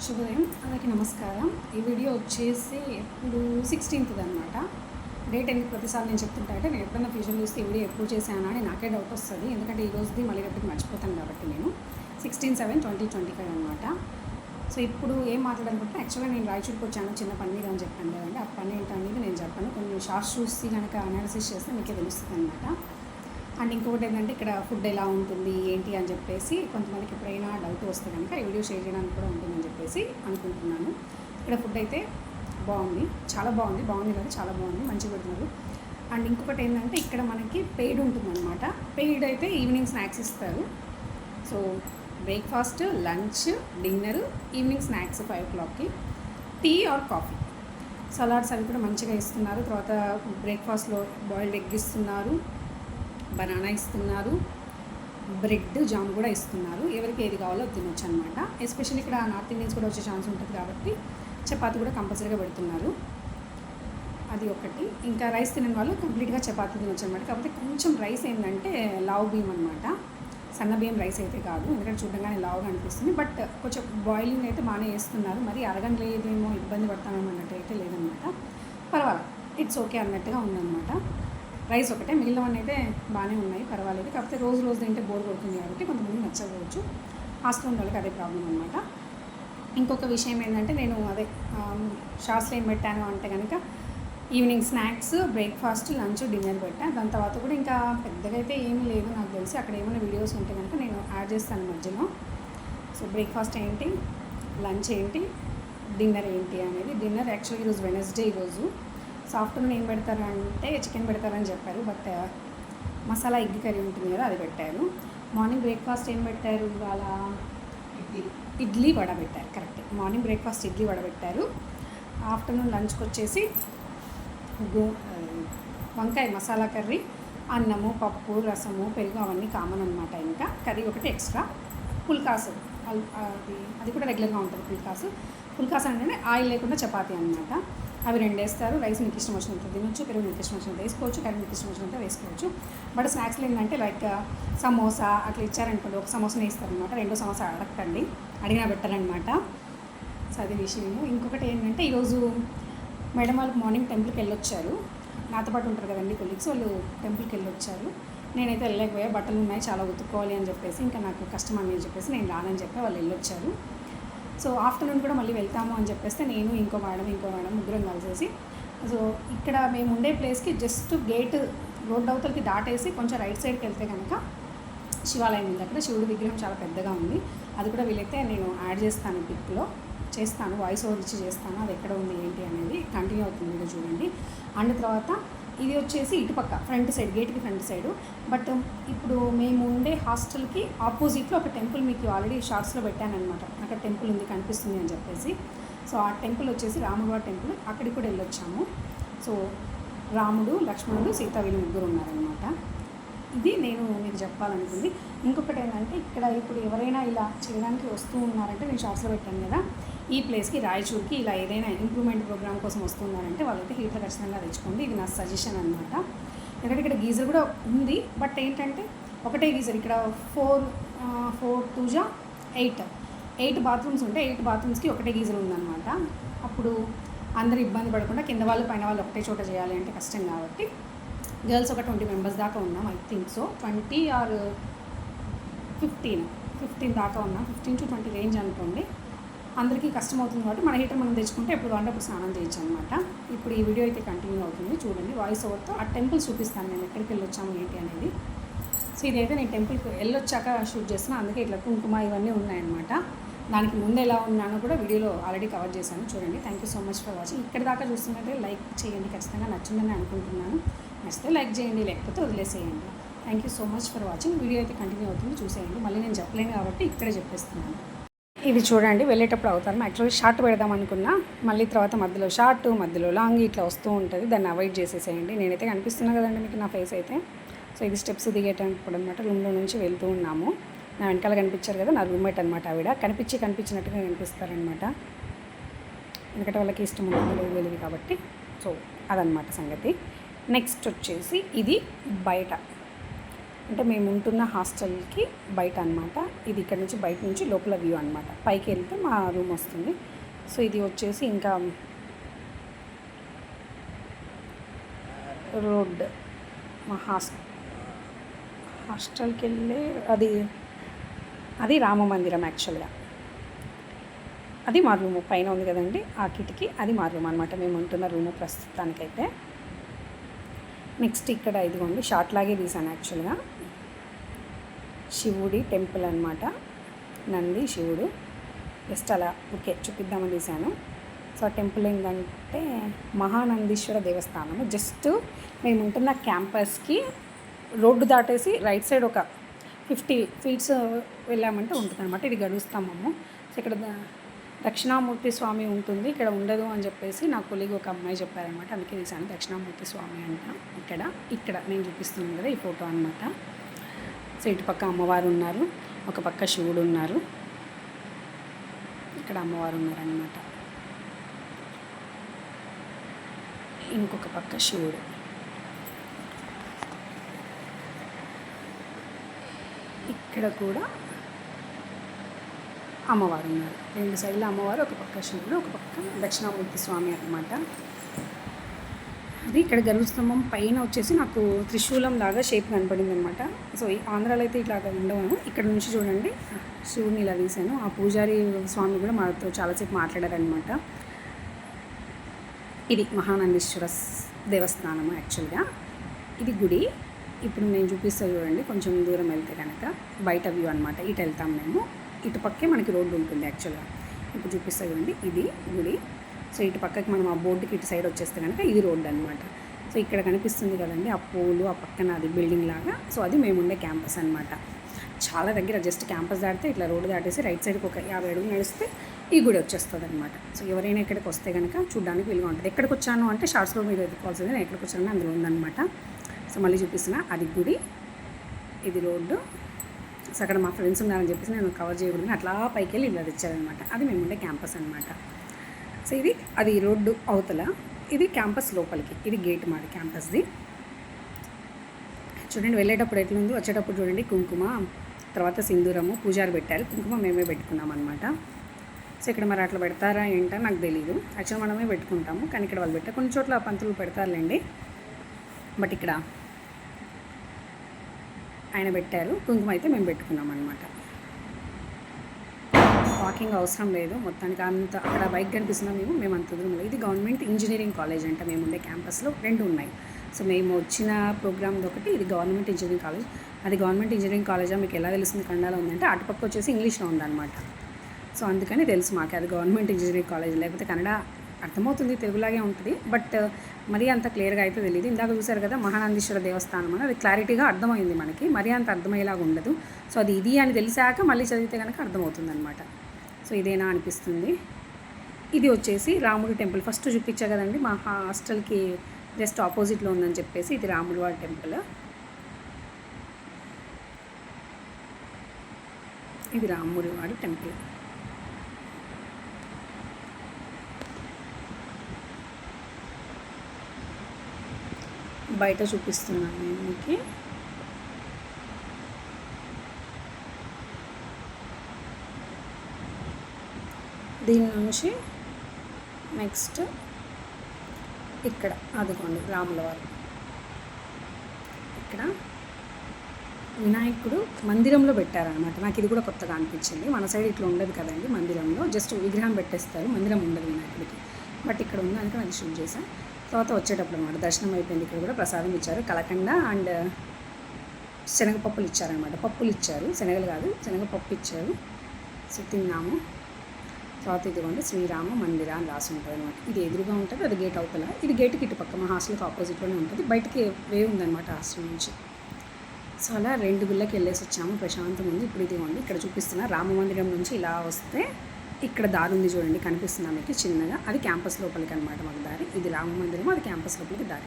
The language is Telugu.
శుభోదయం, అందరికీ నమస్కారం. ఈ వీడియో వచ్చేసి ఇప్పుడు 16th అనమాట. డేట్ ఎందుకు ప్రతిసారి నేను చెప్తుంటా అంటే నేను ఎప్పుడైనా ఫ్యూచర్ చూస్తే ఈ వీడియో ఎప్పుడు చేశానా అని నాకే డౌట్ వస్తుంది. ఎందుకంటే ఈ రోజుది మళ్ళీ రేపటికి మర్చిపోతాను కాబట్టి నేను 16/7/2025 అనమాట. సో ఇప్పుడు ఏం మాట్లాడాలనుకుంటే యాక్చువల్గా నేను రాయచూరుకు వచ్చాను చిన్న పని మీద అని చెప్పాను కదండి. ఆ పని ఏంటనేది నేను చెప్పాను. కొన్ని షార్ట్స్ చూసి కనుక అనాలిసిస్ చేస్తే మీకే తెలుస్తుంది అనమాట. అండ్ ఇంకొకటి ఏంటంటే ఇక్కడ ఫుడ్ ఎలా ఉంటుంది ఏంటి అని చెప్పేసి కొంతమందికి ఎప్పుడైనా డౌట్ వస్తే కనుక ఈ వీడియో షేర్ చేయడానికి కూడా ఉంటుందని చెప్పేసి అనుకుంటున్నాను. ఇక్కడ ఫుడ్ అయితే బాగుంది, చాలా బాగుంది కదా, చాలా బాగుంది, మంచిగా పెడుతున్నారు. అండ్ ఇంకొకటి ఏంటంటే ఇక్కడ మనకి పెయిడ్ ఉంటుందన్నమాట. పెయిడ్ అయితే ఈవినింగ్ స్నాక్స్ ఇస్తారు. So breakfast, lunch, dinner, evening snacks 5 o'clockకి, టీ ఆర్ కాఫీ, సలాడ్స్ అవి కూడా మంచిగా ఇస్తున్నారు. తర్వాత బ్రేక్ఫాస్ట్లో బాయిల్డ్ ఎగ్ ఇస్తున్నారు, బనానా ఇస్తున్నారు, బ్రెడ్ జామ్ కూడా ఇస్తున్నారు. ఎవరికి ఏది కావాలో తినొచ్చు అనమాట. ఎస్పెషల్లీ ఇక్కడ నార్త్ ఇండియన్స్ కూడా వచ్చే ఛాన్స్ ఉంటుంది కాబట్టి చపాతీ కూడా కంపల్సరీగా పెడుతున్నారు. అది ఒకటి. ఇంకా రైస్ తినని వాళ్ళు కంప్లీట్గా చపాతీ తినొచ్చు అనమాట. కాకపోతే కొంచెం రైస్ ఏంటంటే లావు బియ్యం అనమాట, సన్న బియ్యం రైస్ అయితే కాదు. ఎందుకంటే చూడగానే లావుగా అనిపిస్తుంది. బట్ కొంచెం బాయిలింగ్ అయితే బాగానే వేస్తున్నారు. మరి అరగంట లేదేమో, ఇబ్బంది పడతామేమో అన్నట్టు అయితే లేదనమాట. పర్వాలేదు, ఇట్స్ ఓకే అన్నట్టుగా ఉందన్నమాట. రైస్ ఒకటే, మిగిలినవన్నీ అయితే బాగానే ఉన్నాయి, పర్వాలేదు. కాకపోతే రోజు తింటే బోర్ కొడుతుంది కాబట్టి కొంతమంది నచ్చవచ్చు. హాస్టల్ ఉన్న వాళ్ళకి అదే ప్రాబ్లం అనమాట. ఇంకొక విషయం ఏంటంటే నేను అదే షార్ట్స్లో ఏం పెట్టాను అంటే కనుక evening snacks, breakfast, lunch, dinner పెట్టాను. దాని తర్వాత కూడా ఇంకా పెద్దగా అయితే ఏమీ లేదు నాకు తెలిసి. అక్కడ ఏమైనా వీడియోస్ ఉంటే కనుక నేను యాడ్ చేస్తాను మధ్యలో. సో బ్రేక్ఫాస్ట్ ఏంటి, లంచ్ ఏంటి, డిన్నర్ ఏంటి అనేది. డిన్నర్ యాక్చువల్గా ఈరోజు వెనస్డే. ఈరోజు సో ఆఫ్టర్నూన్ ఏం పెడతారు అంటే చికెన్ పెడతారని చెప్పారు. బట్ మసాలా ఎగ్ కర్రీ ఉంటుంది కదా, అది పెట్టారు. మార్నింగ్ బ్రేక్ఫాస్ట్ ఏం పెట్టారు ఇవాళ? ఇడ్లీ వడ పెట్టారు. Correct, morning breakfast idli vada పెట్టారు. ఆఫ్టర్నూన్ లంచ్కి వచ్చేసి వంకాయ మసాలా కర్రీ, అన్నము, పప్పు, రసము, పెరుగు అవన్నీ కామన్ అనమాట. ఇంకా కర్రీ ఒకటి ఎక్స్ట్రా. పుల్కాసు అది కూడా రెగ్యులర్గా ఉంటుంది. పుల్కాసు అంటే ఆయిల్ లేకుండా చపాతీ అనమాట. అవి 2 వేస్తారు. రైస్ మీకు ఇష్టం వచ్చినంత తినొచ్చు, పెరుగు మీకు ఇష్టం వచ్చినంత వేసుకోవచ్చు, కర్రీ మీకు ఇష్టం వచ్చినంత వేసుకోవచ్చు. బట్ స్నాక్స్లో ఏంటంటే లైక్ సమోసా అట్లా ఇచ్చారనుకోండి, ఒక సమోసానే ఇస్తారనమాట. 2వ సమోసా అడగండి, అడిగినా పెట్టారనమాట. సో అది విషయము. ఇంకొకటి ఏంటంటే ఈరోజు మేడం వాళ్ళకి మార్నింగ్ టెంపుల్కి వెళ్ళొచ్చారు. నాతో పాటు ఉంటారు కదండి కొలీగ్స్, వాళ్ళు టెంపుల్కి వెళ్ళొచ్చారు. నేనైతే వెళ్ళలేకపోయా, బట్టలు ఉన్నాయి చాలా ఉతుక్కోవాలి అని చెప్పేసి, ఇంకా నాకు కష్టం అని చెప్పేసి నేను రానని చెప్పి వాళ్ళు వెళ్ళొచ్చారు. సో ఆఫ్టర్నూన్ కూడా మళ్ళీ వెళ్తాము అని చెప్పేస్తే నేను ఇంకో మేడం ముగ్గురం కలిసేసి, సో ఇక్కడ మేము ఉండే ప్లేస్కి జస్ట్ గేట్ రోడ్ అవతలకి దాటేసి కొంచెం రైట్ సైడ్కి వెళ్తే కనుక శివాలయం ఉంది. అక్కడ శివుడి విగ్రహం చాలా పెద్దగా ఉంది. అది కూడా వీలైతే నేను యాడ్ చేస్తాను, పిక్లో చేస్తాను, వాయిస్ ఓవర్ ఇచ్చి చేస్తాను. అది ఎక్కడ ఉంది ఏంటి అనేది కంటిన్యూ అవుతుంది వీడియో చూడండి. అండ్ తర్వాత ఇది వచ్చేసి ఇటుపక్క ఫ్రంట్ సైడ్, గేట్కి ఫ్రంట్ సైడు. బట్ ఇప్పుడు మేము ఉండే హాస్టల్కి ఆపోజిట్లో ఒక టెంపుల్ మీకు ఆల్రెడీ షార్ట్స్లో పెట్టాను అనమాట. అక్కడ టెంపుల్ ఉంది కనిపిస్తుంది అని చెప్పేసి. సో ఆ టెంపుల్ వచ్చేసి రాములవారి టెంపుల్. అక్కడికి కూడా వెళ్ళొచ్చాము. సో రాముడు, లక్ష్మణుడు, సీత వీళ్ళు ముగ్గురు ఉన్నారనమాట. ఇది నేను మీకు చెప్పాలనుకుంది. ఇంకొకటి ఏంటంటే ఇక్కడ ఇప్పుడు ఎవరైనా ఇలా చేయడానికి వస్తూ ఉన్నారంటే, నేను షార్ట్స్లో పెట్టాను కదా, ఈ ప్లేస్కి రాయచూర్కి ఇలా ఏదైనా ఇంప్రూవ్మెంట్ ప్రోగ్రామ్ కోసం వస్తున్నారంటే వాళ్ళైతే హీటర్ ఖచ్చితంగా తెచ్చుకోండి. ఇది నా సజెషన్ అనమాట. ఎందుకంటే ఇక్కడ గీజర్ కూడా ఉంది. బట్ ఏంటంటే ఒకటే గీజర్. ఇక్కడ 4 2 8 బాత్రూమ్స్ ఉంటాయి. 8 బాత్రూమ్స్కి ఒకటే గీజర్ ఉందన్నమాట. అప్పుడు అందరూ ఇబ్బంది పడకుండా కింద వాళ్ళు పైన వాళ్ళు ఒకటే చోట చేయాలి అంటే కష్టం కాబట్టి గర్ల్స్ ఒక 20 మెంబర్స్ దాకా ఉన్నాం. ఐ థింక్ సో 20 ఆర్ 15 దాకా ఉన్నాం. 15 to 20 రేంజ్ అనుకోండి. అందరికీ కష్టం అవుతుంది కాబట్టి మన హీటర్ మనం తెచ్చుకుంటే ఎప్పుడు అంటే అప్పుడు స్నానం చేయొచ్చు అనమాట. ఇప్పుడు ఈ వీడియో అయితే కంటిన్యూ అవుతుంది చూడండి. వాయిస్ ఓవర్తో ఆ టెంపుల్స్ చూపిస్తాను నేను ఎక్కడికి వెళ్ళొచ్చాము ఏంటి అనేది. సో ఇదైతే నేను టెంపుల్కి వెళ్ళొచ్చాక షూట్ చేస్తున్నాను. అందుకే ఇట్లా కుంకుమ ఇవన్నీ ఉన్నాయన్నమాట. దానికి ముందు ఎలా ఉన్నానో కూడా వీడియోలో ఆల్రెడీ కవర్ చేశాను చూడండి. Thank you so much for watching. ఇక్కడ దాకా చూస్తున్నట్టే లైక్ చేయండి, ఖచ్చితంగా నచ్చిందని అనుకుంటున్నాను. నచ్చితే లైక్ చేయండి, లేకపోతే వదిలేసేయండి. Thank you so much for watching. Video అయితే కంటిన్యూ అవుతుంది, చూసేయండి. మళ్ళీ నేను చెప్పలేను కాబట్టి ఇక్కడే చెప్పేస్తున్నాను. ఇది చూడండి, వెళ్ళేటప్పుడు అవుతారు. యాక్చువల్లీ షార్ట్ పెడదాం అనుకున్నా, మళ్ళీ తర్వాత మధ్యలో షార్ట్, మధ్యలో లాంగ్ ఇట్లా వస్తూ ఉంటుంది. దాన్ని అవాయిడ్ చేసేసేయండి. నేనైతే కనిపిస్తున్నా కదండి మీకు నా ఫేస్ అయితే. సో ఇది స్టెప్స్ దిగేటప్పుడు అనమాట. రూమ్లో నుంచి వెళ్తూ ఉన్నాము. నా వెనకాల కనిపించారు కదా, నా రూమ్మేట్ అనమాట. ఆవిడ కనిపించినట్టుగా కనిపిస్తారనమాట. ఎందుకంటే వాళ్ళకి ఇష్టం ఉండదు వెళ్ళేది కాబట్టి. సో అదనమాట సంగతి. నెక్స్ట్ వచ్చేసి ఇది బయట అంటే మేము ఉంటున్న హాస్టల్కి బయట అనమాట. ఇది ఇక్కడ నుంచి బయట నుంచి లోపల వ్యూ అనమాట. పైకి వెళ్తే మా రూమ్ వస్తుంది. సో ఇది వచ్చేసి ఇంకా రోడ్ మా హాస్టల్కి వెళ్ళే అది రామ మందిరం యాక్చువల్గా. అది మా రూము పైన ఉంది కదండి, ఆ కిటికీ అది మా రూమ్ అనమాట. మేము ఉంటున్న రూము ప్రస్తుతానికైతే. నెక్స్ట్ ఇక్కడ ఇదిగోండి షార్ట్ లాగే తీసాను యాక్చువల్గా. శివుడి టెంపుల్ అనమాట, నంది శివుడు. జస్ట్ అలా ఓకే చూపిద్దామని తీసాను. సో ఆ టెంపుల్ ఏంటంటే మహానందీశ్వర దేవస్థానము. జస్ట్ మేము ఉంటున్న క్యాంపస్కి రోడ్డు దాటేసి రైట్ సైడ్ ఒక 50 feet వెళ్ళామంటే ఉంటుంది అనమాట. ఇది గడుస్తాము. సో ఇక్కడ దక్షిణామూర్తి స్వామి ఉంటుంది, ఇక్కడ ఉండదు అని చెప్పేసి నా కొలీగ్ ఒక అమ్మాయి చెప్పారనమాట. అందుకే తీసాను దక్షిణామూర్తి స్వామి అంట. ఇక్కడ నేను చూపిస్తున్నాను కదా ఈ ఫోటో అనమాట. సో ఇటు పక్క అమ్మవారు ఉన్నారు, ఒక పక్క శివుడు ఉన్నారు, ఇక్కడ అమ్మవారు ఉన్నారనమాట, ఇంకొక పక్క శివుడు. ఇక్కడ కూడా అమ్మవారు ఉన్నారు, 2 సైడ్ల అమ్మవారు, ఒక పక్క శివుడు, ఒక పక్క దక్షిణామూర్తి స్వామి అనమాట. అది ఇక్కడ గరుస్తంభం పైన వచ్చేసి నాకు త్రిశూలం లాగా షేప్ కనపడింది అనమాట. సో ఈ ఆంధ్రాలో అయితే ఇట్లా ఉండవు. ఇక్కడ నుంచి చూడండి శివుడిని ఇలా తీసాను. ఆ పూజారి స్వామి కూడా మాతో చాలాసేపు మాట్లాడారనమాట. ఇది మహానందీశ్వర దేవస్థానము యాక్చువల్గా. ఇది గుడి. ఇప్పుడు నేను చూపిస్తా చూడండి, కొంచెం దూరం వెళ్తే కనుక బయట వ్యూ అనమాట. ఇటు వెళ్తాం మేము, ఇటు పక్కే మనకి రోడ్డు ఉంటుంది యాక్చువల్గా. ఇప్పుడు చూపిస్తా చూడండి, ఇది గుడి. సో ఇటు పక్కకి మనం ఆ బోర్డుకి ఇటు సైడ్ వచ్చేస్తే కనుక ఇది రోడ్డు అనమాట. సో ఇక్కడ కనిపిస్తుంది కదండి ఆ పూలు, ఆ పక్కన అది బిల్డింగ్ లాగా. సో అది మేము ఉండే క్యాంపస్ అనమాట. చాలా దగ్గర, జస్ట్ క్యాంపస్ దాటితే ఇట్లా రోడ్డు దాటేసి రైట్ సైడ్కి ఒక 50 అడుగులు నడిస్తే ఈ గుడి వచ్చేస్తుంది అనమాట. సో ఎవరైనా ఇక్కడికి వస్తే కనుక చూడడానికి వీలుగా ఉంటుంది. ఎక్కడికి వచ్చాను అంటే షార్ట్స్లో మీరు ఎదుర్కోవాల్సింది, నేను ఎక్కడికి వచ్చాను అందులో ఉందన్నమాట. సో మళ్ళీ చూపిస్తున్నా, అది గుడి, ఇది రోడ్డు. సో అక్కడ మా ఫ్రెండ్స్ ఉన్నారని చెప్పేసి నేను కవర్ చేయకూడదు, అట్లా పైకి వెళ్ళి ఇలా తెచ్చారనమాట. అది మేము ఉండే క్యాంపస్ అనమాట. సో ఇది అది రోడ్డు అవతల, ఇది క్యాంపస్ లోపలికి, ఇది గేట్ మాది క్యాంపస్ది. చూడండి వెళ్ళేటప్పుడు ఎట్లుంది, వచ్చేటప్పుడు చూడండి కుంకుమ, తర్వాత సింధూరము, పూజారి పెట్టారు, కుంకుమ మేమే పెట్టుకున్నాం అనమాట. సో ఇక్కడ మరి అట్లా పెడతారా ఏంటో నాకు తెలీదు. యాక్చువల్ మనమే పెట్టుకుంటాము, కానీ ఇక్కడ వాళ్ళు పెట్టారు. కొన్ని చోట్ల పంతులు పెడతారులేండి, బట్ ఇక్కడ ఆయన పెట్టారు. కుంకుమ అయితే మేము పెట్టుకున్నాం అనమాట. వాకింగ్ అవసరం లేదు మొత్తానికి. అంత అక్కడ బైక్ కనిపిస్తున్నాం మేము అంత దూరం లేదు. ఇది గవర్నమెంట్ ఇంజనీరింగ్ కాలేజ్ అంట. మేము ఉండే క్యాంపస్లో 2 ఉన్నాయి. సో మేము వచ్చిన ప్రోగ్రామ్ది ఒకటి, ఇది గవర్నమెంట్ ఇంజనీరింగ్ కాలేజ్. అది గవర్నమెంట్ ఇంజనీరింగ్ కాలేజా మీకు ఎలా తెలుస్తుంది కన్నడలో ఉందంటే, అటుపక్క వచ్చేసి ఇంగ్లీష్లో ఉందన్నమాట. సో అందుకని తెలుసు మాకు అది గవర్నమెంట్ ఇంజనీరింగ్ కాలేజ్. లేకపోతే కన్నడ అర్థమవుతుంది, తెలుగులాగే ఉంటుంది, బట్ మరీ అంత క్లియర్గా అయితే తెలియదు. ఇందాక చూసారు కదా మహానందీశ్వర దేవస్థానం అని, అది క్లారిటీగా అర్థమైంది మనకి, మరీ అంత అర్థమయ్యేలాగా ఉండదు. సో అది ఇది అని తెలిసాక మళ్ళీ చదివితే కనుక అర్థమవుతుంది అనమాట. సో ఇదేనా అనిపిస్తుంది. ఇది వచ్చేసి రాముడు టెంపుల్. ఫస్ట్ చూపించా కదండి మా హాస్టల్కి జస్ట్ ఆపోజిట్లో ఉందని చెప్పేసి, ఇది రాముడు వారి టెంపుల్. ఇది రాముడు వారి టెంపుల్. బయట చూపిస్తున్నాను నేను మీకు. దీని నుంచి నెక్స్ట్ ఇక్కడ అదిగోండి రాముల వారు. ఇక్కడ వినాయకుడు మందిరంలో పెట్టారనమాట. నాకు ఇది కూడా కొత్తగా అనిపించింది. మన సైడ్ ఇట్లా ఉండదు కదండి, మందిరంలో జస్ట్ విగ్రహం పెట్టేస్తారు, మందిరం ఉండదు వినాయకుడికి. బట్ ఇక్కడ ఉంది, అందుకే అది షూట్ చేశాను. తర్వాత వచ్చేటప్పుడు అనమాట దర్శనం అయిపోయింది. ఇక్కడ కూడా ప్రసాదం ఇచ్చారు, కలకండ అండ్ శనగపప్పులు ఇచ్చారనమాట. పప్పులు ఇచ్చారు, శనగలు కాదు, శనగపప్పు ఇచ్చారు. సో తిన్నాము. తర్వాత ఇదిగోండి శ్రీరామ మందిర అని రాసి ఉంటుంది అనమాట. ఇది ఎదురుగా ఉంటుంది, అది గేట్ అవుతల. ఇది గేట్కి ఇటు పక్క మా హాస్టల్కి ఆపోజిట్లోనే ఉంటుంది. బయటికి వే ఉందన్నమాట హాస్టల్ నుంచి. సో అలా 2 గుళ్ళకి వెళ్ళేసి వచ్చాము, ప్రశాంతం ఉంది. ఇప్పుడు ఇదిగోండి ఇక్కడ చూపిస్తున్నా, రామ మందిరం నుంచి ఇలా వస్తే ఇక్కడ దారి ఉంది చూడండి, కనిపిస్తున్నా మీకు చిన్నగా. అది క్యాంపస్ లోపలికి అనమాట మాకు దారి. ఇది రామ మందిరం, అది క్యాంపస్ లోపలికి దారి.